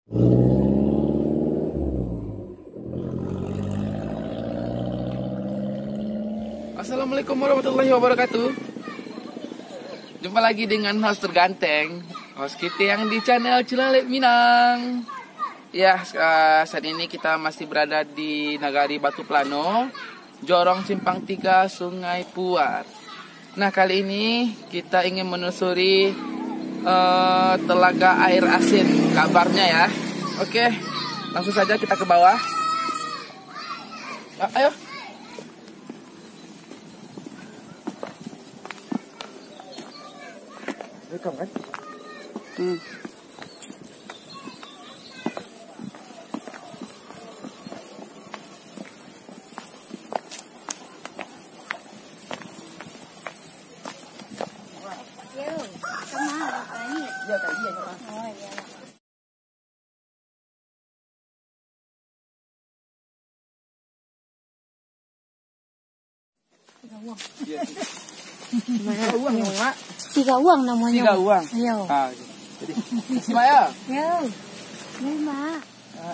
Assalamualaikum warahmatullahi wabarakatuh. Jumpa lagi dengan host terganteng, host kita yang di channel Cilalek Minang. Ya, saat ini kita masih berada di Nagari Batu Plano, Jorong Simpang 3, Sungai Puar. Nah, kali ini kita ingin menelusuri telaga air asin, kabarnya ya. Oke, langsung saja kita ke bawah. Ayo. Rekam kan? Iya, tadi ya. Oh, iya. Tiga uang. Iya. Tiga uang ya, Mak? Tiga uang namanya. Tiga uang. Iya. Jadi, terima ya. Iya. Iya, Mak.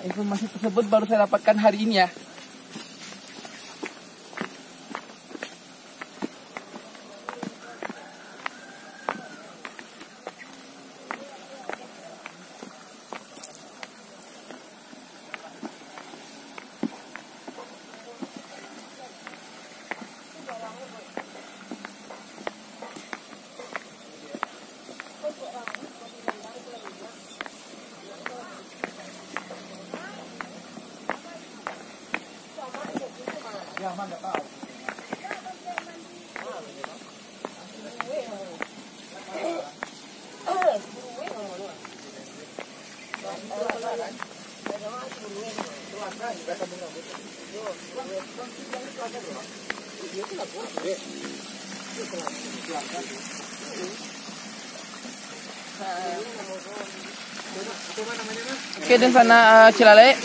Informasi tersebut baru saya dapatkan hari ini ya. Oke, di sana Cilalek.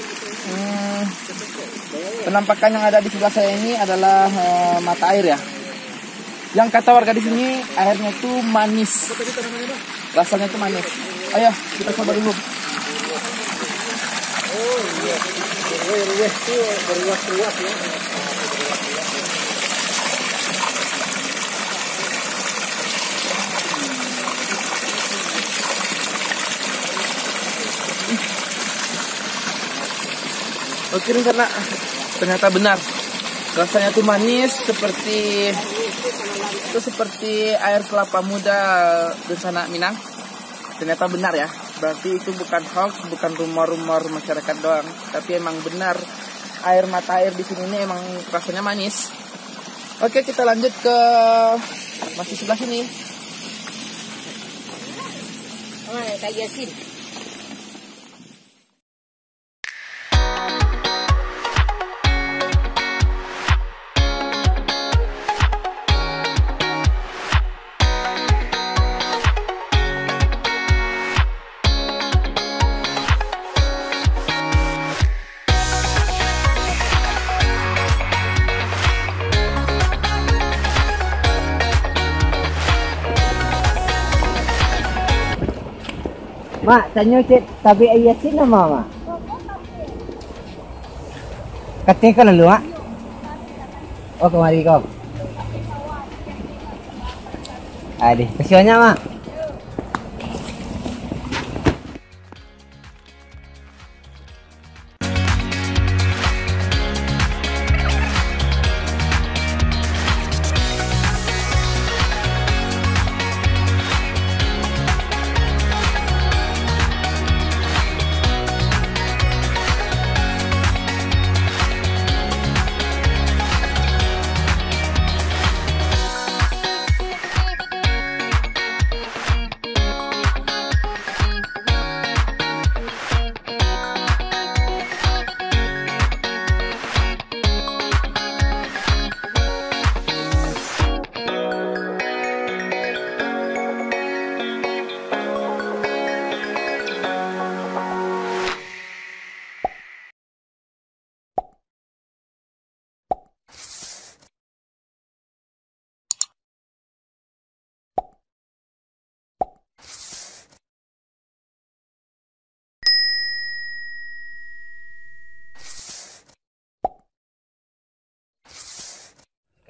Penampakan yang ada di sebelah saya ini adalah mata air ya. Yang kata warga di sini airnya itu manis. Rasanya itu manis. Ayo kita coba dulu. Oh iya. Beruas tuh beruas ya. Oke, karena ternyata benar, rasanya tuh manis seperti air kelapa muda di sana Minang. Ternyata benar ya, berarti itu bukan hoax, bukan rumor-rumor masyarakat doang, tapi emang benar air mata air di sini ini emang rasanya manis. Oke, kita lanjut ke masih sebelah sini. Oh, kayak Yasin. Mak, tanya cik, tapi Yasin nama mak? Katanya lalu mak? Oh, kemari kau. Aduh, kasihannya mak.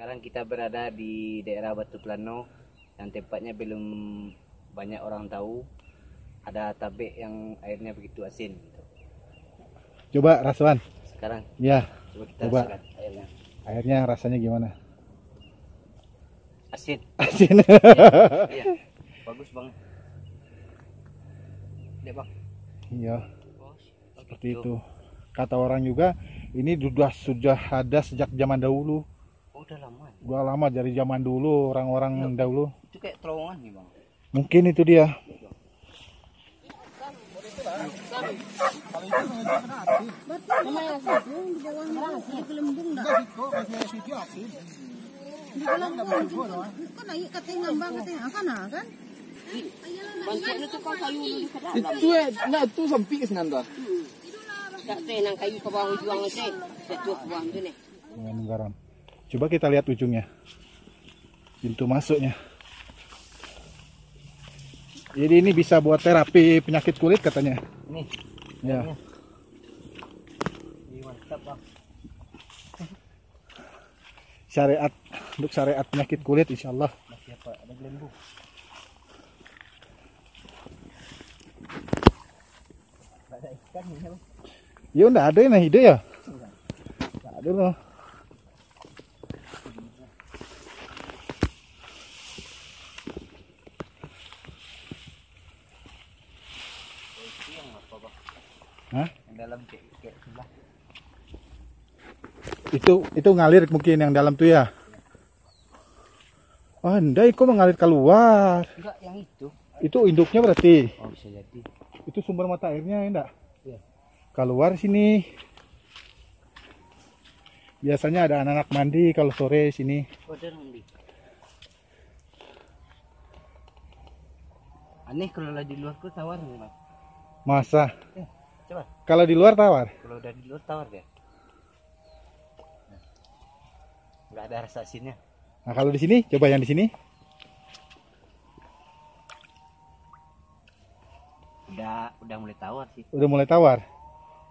Sekarang kita berada di daerah Batu Plano yang tempatnya belum banyak orang tahu. Ada tabek yang airnya begitu asin. Coba Raswan. Sekarang Ya. coba kita Coba. rasakan airnya. Airnya rasanya gimana? Asin. Asin. Iya. Bagus banget. Lihat bang. Iya. Seperti itu. Kata orang juga ini sudah ada sejak zaman dahulu. Oh, udah lama. Udah lama dari zaman dulu orang-orang dahulu. Itu kayak terowongan nih bang. Mungkin itu dia. Itu nah itu sempit ke sana. Dengan garam. Coba kita lihat ujungnya. Pintu masuknya. Jadi ini bisa buat terapi penyakit kulit katanya. Nih. Ya. Ini mantap bang. Syariat untuk syariat penyakit kulit insyaallah. Masih apa? Ada gelembung. Ada ikan nih bang. Ya enggak ada yang ide ya. Enggak ada loh. Hah? Yang dalam kayak sebelah. Itu ngalir mungkin yang dalam tuh ya. Oh, enggak, kok mengalir keluar. Enggak, yang itu. Itu induknya berarti. Oh, bisa jadi. Itu sumber mata airnya, enggak? Iya. Keluar sini. Biasanya ada anak-anak mandi kalau sore sini. Oh, ada mandi. Aneh kalau di luar tuh tawar nih bang. Masa? Coba. Kalau di luar tawar? Kalau udah di luar tawar dia. Nggak ada rasa asinnya. Nah, kalau di sini, coba yang di sini. Udah mulai tawar sih. Udah mulai tawar.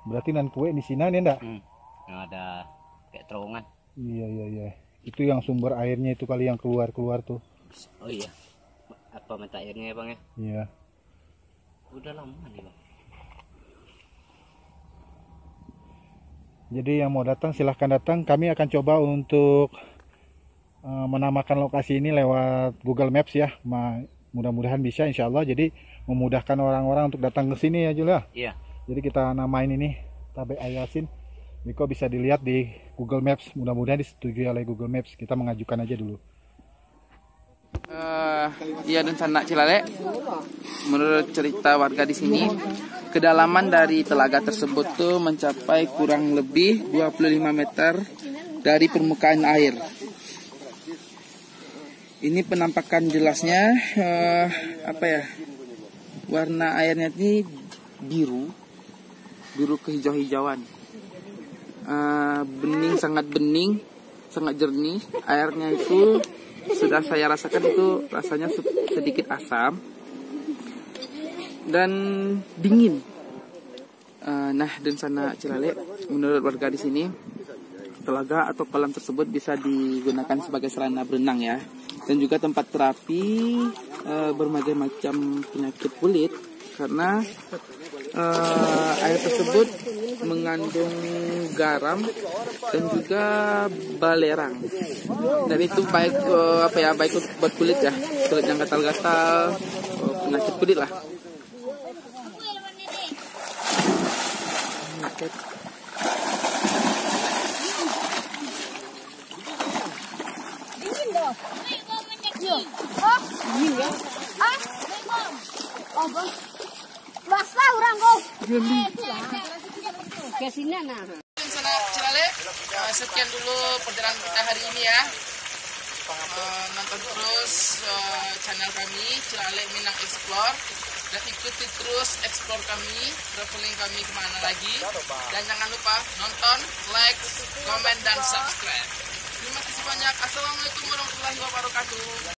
Berarti nan kue di sini nih enggak? Yang ada kayak terowongan. Iya. Itu yang sumber airnya itu kali yang keluar tuh. Oh iya. Apa mata airnya ya bang ya? Iya. Udah lama nih bang. Jadi yang mau datang silahkan datang. Kami akan coba untuk menamakan lokasi ini lewat Google Maps ya. Mudah-mudahan bisa insya Allah. Jadi memudahkan orang-orang untuk datang ke sini ya Jul ya. Iya. Jadi kita namain ini Tabek Air Asin. Miko bisa dilihat di Google Maps. Mudah-mudahan disetujui oleh Google Maps. Kita mengajukan aja dulu. Iya dan Sanak Cilalek. Menurut cerita warga di sini, kedalaman dari telaga tersebut tuh mencapai kurang lebih 25 meter dari permukaan air. Ini penampakan jelasnya warna airnya ini biru kehijau-hijauan. Bening, sangat jernih. Airnya itu sudah saya rasakan itu rasanya sedikit asam dan dingin. Nah, dan Sanak Cilalek, menurut warga di sini, telaga atau kolam tersebut bisa digunakan sebagai sarana berenang ya, dan juga tempat terapi berbagai macam penyakit kulit karena air tersebut mengandung garam dan juga balerang, dan itu baik baik buat kulit ya, kulit yang gatal-gatal, penyakit kulit lah. Basah orang kok. Ke sini nah. Sanak Cilalek, sekian dulu perjalanan kita hari ini ya. Nonton terus channel kami Cilalek Minang Explore dan ikuti terus explore kami, traveling kami kemana lagi, dan jangan lupa nonton, like, komen, dan subscribe. Terima kasih banyak. Assalamualaikum warahmatullahi wabarakatuh.